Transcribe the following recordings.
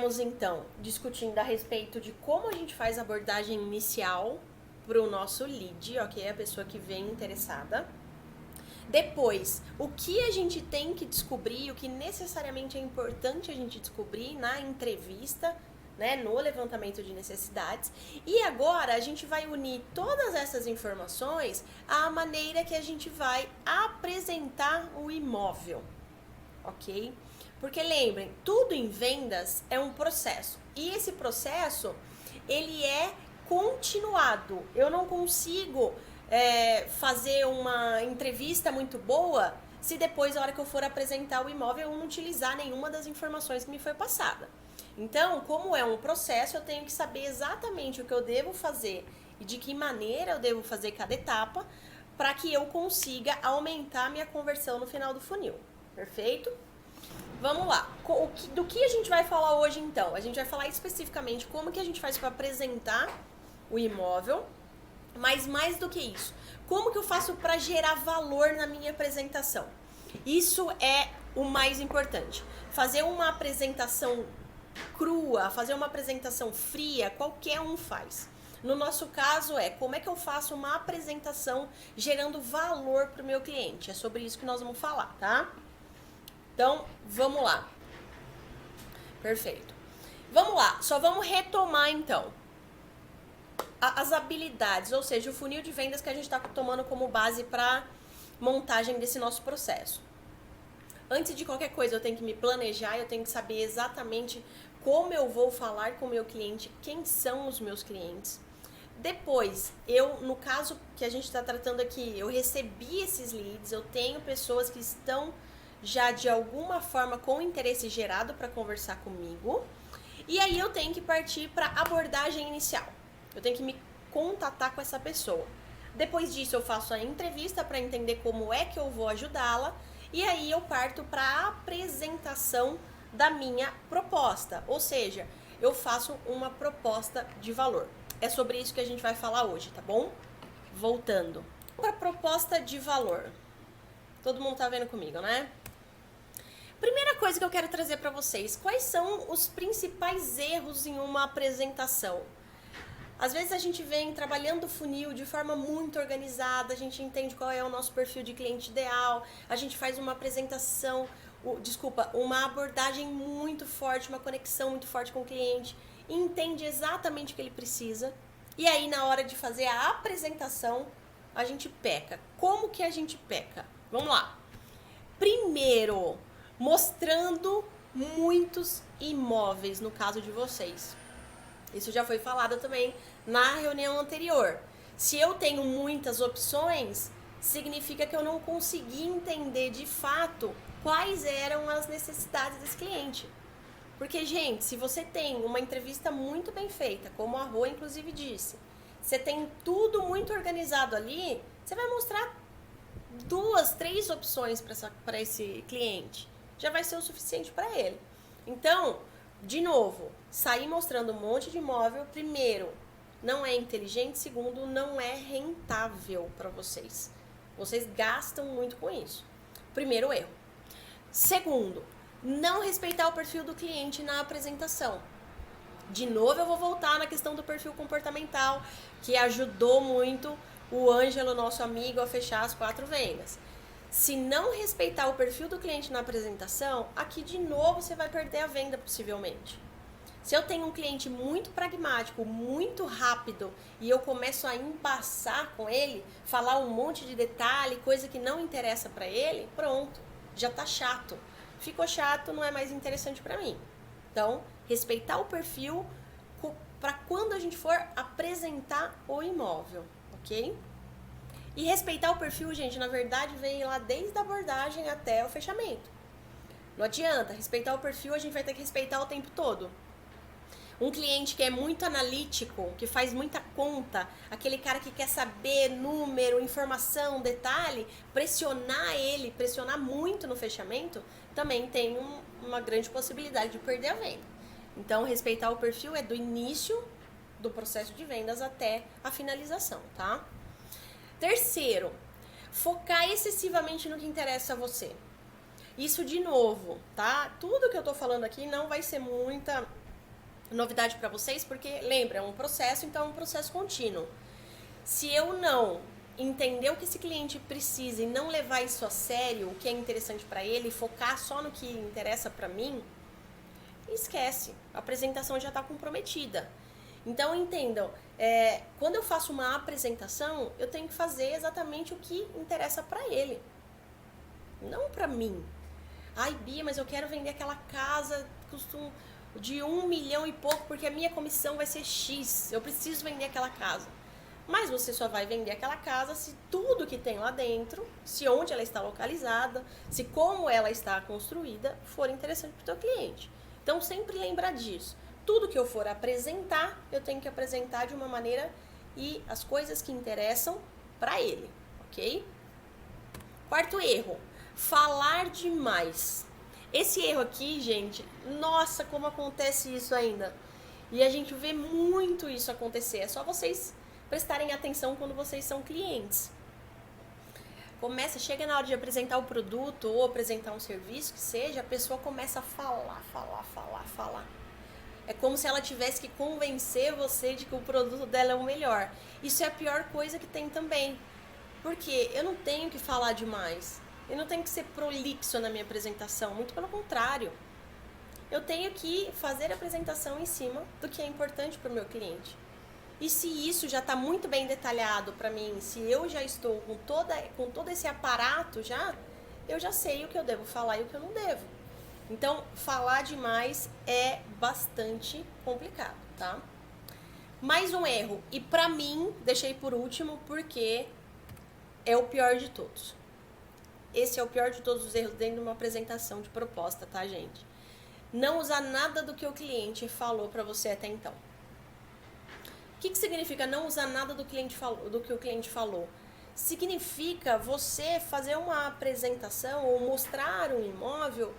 estivemos, então, discutindo a respeito de como a gente faz a abordagem inicial para o nosso lead, ok? A pessoa que vem interessada. Depois, o que a gente tem que descobrir, o que necessariamente é importante a gente descobrir na entrevista, né, no levantamento de necessidades. E agora a gente vai unir todas essas informações à maneira que a gente vai apresentar o imóvel, ok? Porque lembrem, tudo em vendas é um processo. E esse processo, ele é continuado. Eu não consigo fazer uma entrevista muito boa se depois, na hora que eu for apresentar o imóvel, eu não utilizar nenhuma das informações que me foi passada. Então, como é um processo, eu tenho que saber exatamente o que eu devo fazer e de que maneira eu devo fazer cada etapa para que eu consiga aumentar minha conversão no final do funil. Perfeito? Vamos lá. Do que a gente vai falar hoje, então? A gente vai falar especificamente como que a gente faz para apresentar o imóvel, mas mais do que isso, como que eu faço para gerar valor na minha apresentação? Isso é o mais importante. Fazer uma apresentação crua, fazer uma apresentação fria, qualquer um faz. No nosso caso como é que eu faço uma apresentação gerando valor para o meu cliente? É sobre isso que nós vamos falar, tá? Então, vamos lá. Perfeito. Vamos lá, só vamos retomar então as habilidades, ou seja, o funil de vendas que a gente está tomando como base para montagem desse nosso processo. Antes de qualquer coisa, eu tenho que me planejar, eu tenho que saber exatamente como eu vou falar com o meu cliente, quem são os meus clientes. Depois, no caso que a gente está tratando aqui, eu recebi esses leads, eu tenho pessoas que estão já de alguma forma com interesse gerado para conversar comigo, e aí eu tenho que partir para abordagem inicial. Eu tenho que me contatar com essa pessoa. Depois disso, eu faço a entrevista para entender como é que eu vou ajudá-la. E aí eu parto para a apresentação da minha proposta. Ou seja, eu faço uma proposta de valor. É sobre isso que a gente vai falar hoje, tá bom? Voltando para a proposta de valor. Todo mundo tá vendo comigo, né? Primeira coisa que eu quero trazer para vocês. Quais são os principais erros em uma apresentação? Às vezes a gente vem trabalhando o funil de forma muito organizada, a gente entende qual é o nosso perfil de cliente ideal, a gente faz uma apresentação, uma abordagem muito forte, uma conexão muito forte com o cliente, entende exatamente o que ele precisa, e aí na hora de fazer a apresentação, a gente peca. Como que a gente peca? Vamos lá. Primeiro, mostrando muitos imóveis, no caso de vocês. Isso já foi falado também na reunião anterior. Se eu tenho muitas opções, significa que eu não consegui entender de fato quais eram as necessidades desse cliente. Porque, gente, se você tem uma entrevista muito bem feita, como a Rô inclusive disse, você tem tudo muito organizado ali, você vai mostrar 2, 3 opções para esse cliente. Já vai ser o suficiente para ele. Então, de novo, sair mostrando um monte de imóvel, primeiro, não é inteligente, segundo, não é rentável para vocês. Vocês gastam muito com isso. Primeiro erro. Segundo, não respeitar o perfil do cliente na apresentação. De novo, eu vou voltar na questão do perfil comportamental, que ajudou muito o Ângelo, nosso amigo, a fechar as 4 vendas. Se não respeitar o perfil do cliente na apresentação, aqui de novo você vai perder a venda possivelmente. Se eu tenho um cliente muito pragmático, muito rápido, e eu começo a embaçar com ele, falar um monte de detalhe, coisa que não interessa para ele, pronto, já tá chato. Ficou chato, não é mais interessante para mim. Então, respeitar o perfil para quando a gente for apresentar o imóvel, ok? E respeitar o perfil, gente, na verdade, vem lá desde a abordagem até o fechamento. Não adianta, respeitar o perfil a gente vai ter que respeitar o tempo todo. Um cliente que é muito analítico, que faz muita conta, aquele cara que quer saber número, informação, detalhe, pressionar muito no fechamento, também tem uma grande possibilidade de perder a venda. Então, respeitar o perfil é do início do processo de vendas até a finalização, tá? Terceiro, focar excessivamente no que interessa a você. Isso de novo, tá? Tudo que eu tô falando aqui não vai ser muita novidade para vocês, porque lembra, é um processo, então é um processo contínuo. Se eu não entender o que esse cliente precisa e não levar isso a sério, o que é interessante para ele, focar só no que interessa para mim, esquece, a apresentação já está comprometida. Então entendam, quando eu faço uma apresentação, eu tenho que fazer exatamente o que interessa para ele, não para mim. Ai, Bia, mas eu quero vender aquela casa de 1 milhão e pouco, porque a minha comissão vai ser X, eu preciso vender aquela casa. Mas você só vai vender aquela casa se tudo que tem lá dentro, se onde ela está localizada, se como ela está construída, for interessante para o teu cliente. Então sempre lembra disso. Tudo que eu for apresentar, eu tenho que apresentar de uma maneira e as coisas que interessam para ele, ok? Quarto erro, falar demais. Esse erro aqui, gente, nossa, como acontece isso ainda. E a gente vê muito isso acontecer. É só vocês prestarem atenção quando vocês são clientes. Chega na hora de apresentar o produto ou apresentar um serviço, que seja, a pessoa começa a falar. É como se ela tivesse que convencer você de que o produto dela é o melhor. Isso é a pior coisa que tem também. Porque eu não tenho que falar demais. Eu não tenho que ser prolixo na minha apresentação. Muito pelo contrário. Eu tenho que fazer a apresentação em cima do que é importante para o meu cliente. E se isso já está muito bem detalhado para mim, se eu já estou com todo esse aparato eu já sei o que eu devo falar e o que eu não devo. Então, falar demais é bastante complicado, tá? Mais um erro, e pra mim, deixei por último, porque é o pior de todos. Esse é o pior de todos os erros dentro de uma apresentação de proposta, tá, gente? Não usar nada do que o cliente falou pra você até então. O que significa não usar nada do que o cliente falou? Significa você fazer uma apresentação ou mostrar um imóvel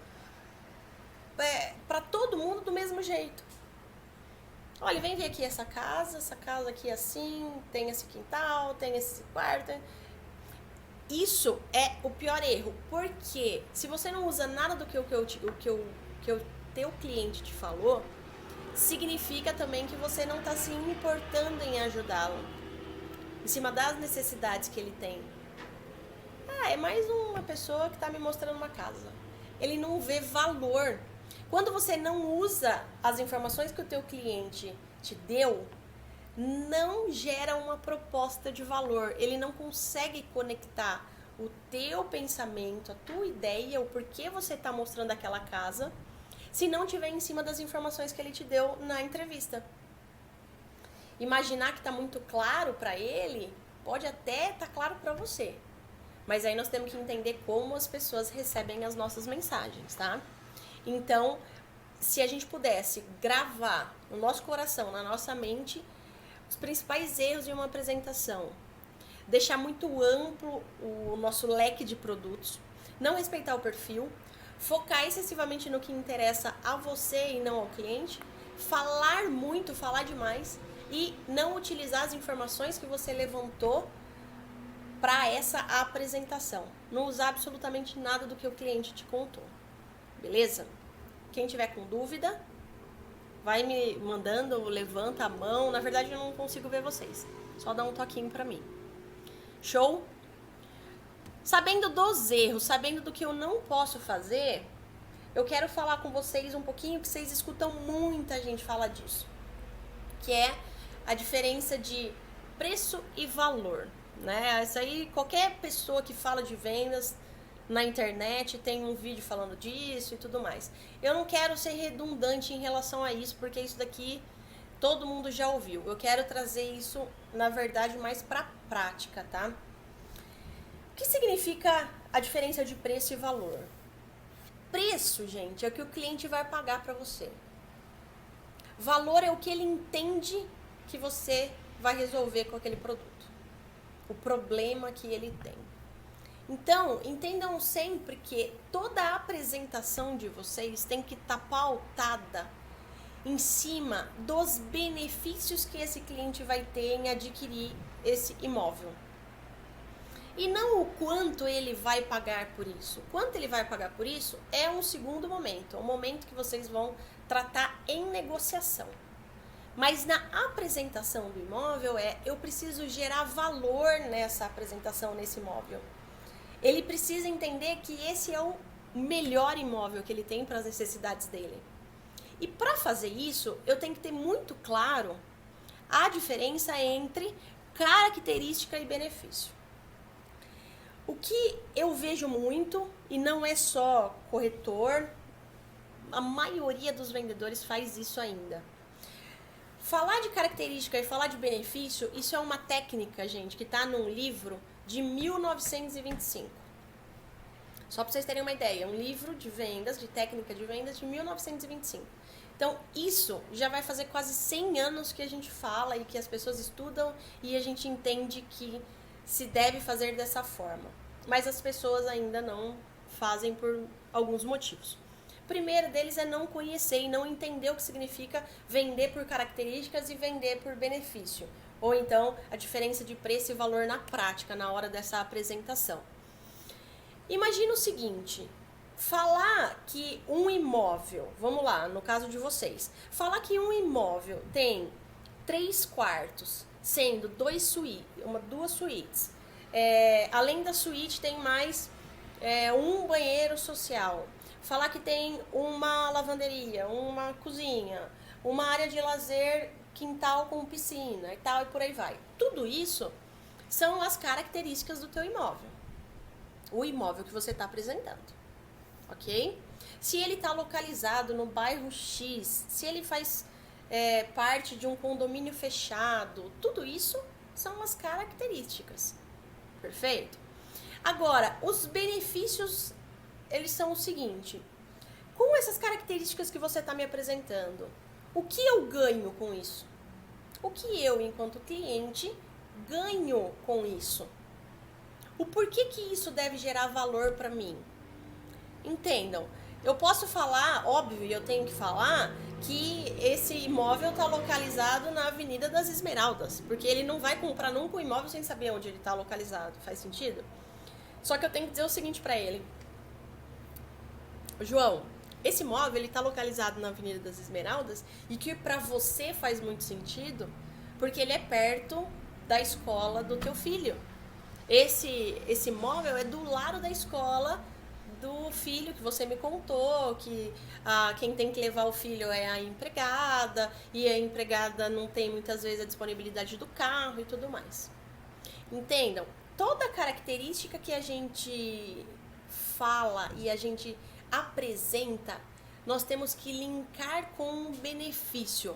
para todo mundo do mesmo jeito. Olha, vem ver aqui essa casa aqui é assim, tem esse quintal, tem esse quarto. Isso é o pior erro, porque se você não usa nada do que o teu cliente te falou, significa também que você não está se importando em ajudá-lo, em cima das necessidades que ele tem. É mais uma pessoa que está me mostrando uma casa. Ele não vê valor. Quando você não usa as informações que o teu cliente te deu, não gera uma proposta de valor. Ele não consegue conectar o teu pensamento, a tua ideia, o porquê você está mostrando aquela casa, se não tiver em cima das informações que ele te deu na entrevista. Imaginar que está muito claro para ele, pode até estar claro para você. Mas aí nós temos que entender como as pessoas recebem as nossas mensagens, tá? Então, se a gente pudesse gravar no nosso coração, na nossa mente, os principais erros de uma apresentação, deixar muito amplo o nosso leque de produtos, não respeitar o perfil, focar excessivamente no que interessa a você e não ao cliente, falar muito, falar demais e não utilizar as informações que você levantou para essa apresentação. Não usar absolutamente nada do que o cliente te contou. Beleza? Quem tiver com dúvida, vai me mandando, levanta a mão. Na verdade, eu não consigo ver vocês. Só dá um toquinho para mim. Show? Sabendo dos erros, sabendo do que eu não posso fazer, eu quero falar com vocês um pouquinho, que vocês escutam muita gente falar disso, que é a diferença de preço e valor, né? Isso aí, qualquer pessoa que fala de vendas na internet tem um vídeo falando disso e tudo mais. Eu não quero ser redundante em relação a isso, porque isso daqui todo mundo já ouviu. Eu quero trazer isso, na verdade, mais pra prática, tá? O que significa a diferença de preço e valor? Preço, gente, é o que o cliente vai pagar para você. Valor é o que ele entende que você vai resolver com aquele produto. O problema que ele tem. Então, entendam sempre que toda a apresentação de vocês tem que estar pautada em cima dos benefícios que esse cliente vai ter em adquirir esse imóvel. E não o quanto ele vai pagar por isso. Quanto ele vai pagar por isso é um segundo momento, é um momento que vocês vão tratar em negociação. Mas na apresentação do imóvel eu preciso gerar valor nessa apresentação, nesse imóvel. Ele precisa entender que esse é o melhor imóvel que ele tem para as necessidades dele. E para fazer isso, eu tenho que ter muito claro a diferença entre característica e benefício. O que eu vejo muito, e não é só corretor, a maioria dos vendedores faz isso ainda. Falar de característica e falar de benefício, isso é uma técnica, gente, que está num livro de 1925. Só para vocês terem uma ideia, um livro de vendas, de técnica de vendas de 1925. Então, isso já vai fazer quase 100 anos que a gente fala e que as pessoas estudam e a gente entende que se deve fazer dessa forma. Mas as pessoas ainda não fazem por alguns motivos. O primeiro deles é não conhecer e não entender o que significa vender por características e vender por benefício. Ou então, a diferença de preço e valor na prática, na hora dessa apresentação. Imagina o seguinte, falar que um imóvel, vamos lá, no caso de vocês, falar que um imóvel tem 3 quartos, sendo duas suítes, além da suíte tem mais um banheiro social, falar que tem uma lavanderia, uma cozinha, uma área de lazer, quintal com piscina e tal, e por aí vai. Tudo isso são as características do teu imóvel. O imóvel que você está apresentando, ok? Se ele está localizado no bairro X, se ele faz parte de um condomínio fechado, tudo isso são as características, perfeito? Agora, os benefícios, eles são o seguinte, com essas características que você está me apresentando, o que eu ganho com isso? O que eu, enquanto cliente, ganho com isso? O porquê que isso deve gerar valor para mim? Entendam, eu posso falar, óbvio, e eu tenho que falar, que esse imóvel está localizado na Avenida das Esmeraldas, porque ele não vai comprar nunca um imóvel sem saber onde ele está localizado, faz sentido? Só que eu tenho que dizer o seguinte para ele, João, esse imóvel ele está localizado na Avenida das Esmeraldas e que para você faz muito sentido, porque ele é perto da escola do teu filho. Esse imóvel é do lado da escola do filho que você me contou, que quem tem que levar o filho é a empregada, e a empregada não tem muitas vezes a disponibilidade do carro e tudo mais. Entendam, toda característica que a gente fala e a gente apresenta, nós temos que linkar com um benefício.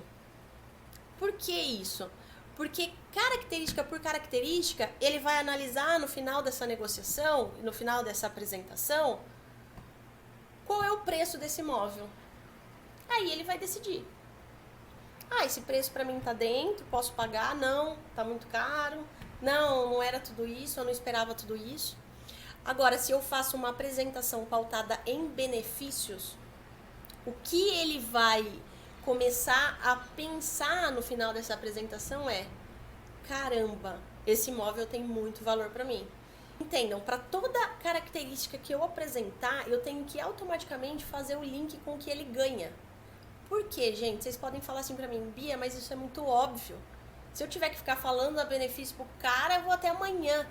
Por que isso? Porque característica por característica, ele vai analisar no final dessa negociação, no final dessa apresentação, qual é o preço desse imóvel. Aí ele vai decidir. Esse preço para mim tá dentro, posso pagar? Não, tá muito caro. Não era tudo isso, eu não esperava tudo isso. Agora, se eu faço uma apresentação pautada em benefícios, o que ele vai começar a pensar no final dessa apresentação é: caramba, esse imóvel tem muito valor para mim. Entendam, para toda característica que eu apresentar, eu tenho que automaticamente fazer o link com o que ele ganha. Por quê, gente? Vocês podem falar assim para mim, Bia, mas isso é muito óbvio. Se eu tiver que ficar falando a benefício pro cara, eu vou até amanhã.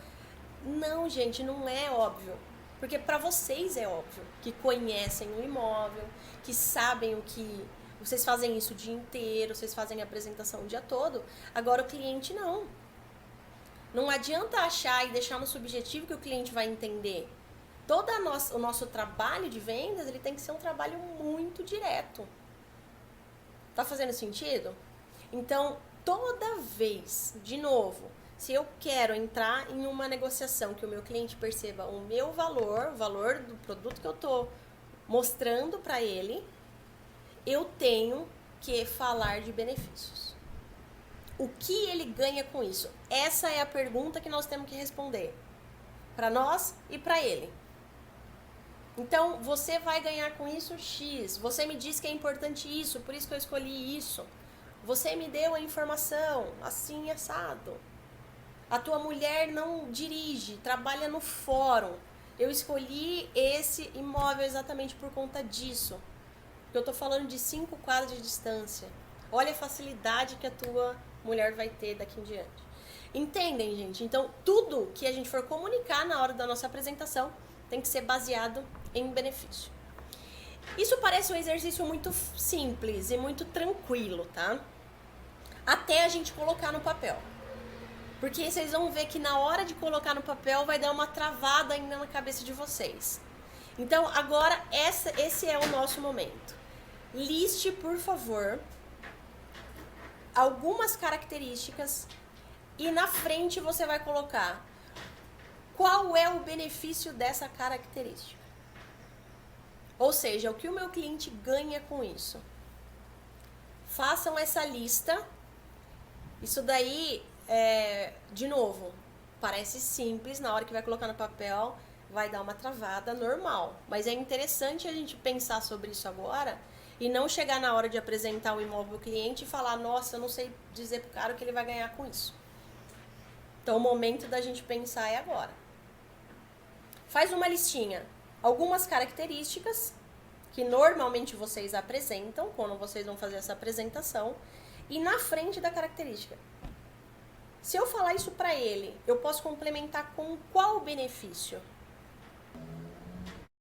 Não, gente, não é óbvio. Porque para vocês é óbvio, que conhecem o imóvel, que sabem o que... Vocês fazem isso o dia inteiro, vocês fazem a apresentação o dia todo. Agora o cliente não. Não adianta achar e deixar no subjetivo que o cliente vai entender. Todo o nosso trabalho de vendas, ele tem que ser um trabalho muito direto. Tá fazendo sentido? Então, toda vez, de novo, se eu quero entrar em uma negociação que o meu cliente perceba o meu valor, o valor do produto que eu tô mostrando para ele, eu tenho que falar de benefícios. O que ele ganha com isso? Essa é a pergunta que nós temos que responder. Para nós e para ele. Então, você vai ganhar com isso X. Você me disse que é importante isso, por isso que eu escolhi isso. Você me deu a informação, assim, assado. A tua mulher não dirige, trabalha no fórum. Eu escolhi esse imóvel exatamente por conta disso. Eu tô falando de 5 quadras de distância. Olha a facilidade que a tua mulher vai ter daqui em diante. Entendem, gente? Então, tudo que a gente for comunicar na hora da nossa apresentação tem que ser baseado em benefício. Isso parece um exercício muito simples e muito tranquilo, tá? Até a gente colocar no papel. Porque vocês vão ver que na hora de colocar no papel vai dar uma travada ainda na cabeça de vocês. Então, agora, esse é o nosso momento. Liste, por favor, algumas características e na frente você vai colocar qual é o benefício dessa característica. Ou seja, o que o meu cliente ganha com isso. Façam essa lista. Isso daí, de novo, parece simples, na hora que vai colocar no papel vai dar uma travada normal. Mas é interessante a gente pensar sobre isso agora e não chegar na hora de apresentar o imóvel ao cliente e falar, nossa, eu não sei dizer pro cara o que ele vai ganhar com isso. Então o momento da gente pensar é agora. Faz uma listinha. Algumas características que normalmente vocês apresentam quando vocês vão fazer essa apresentação e na frente da característica. Se eu falar isso para ele, eu posso complementar com qual benefício?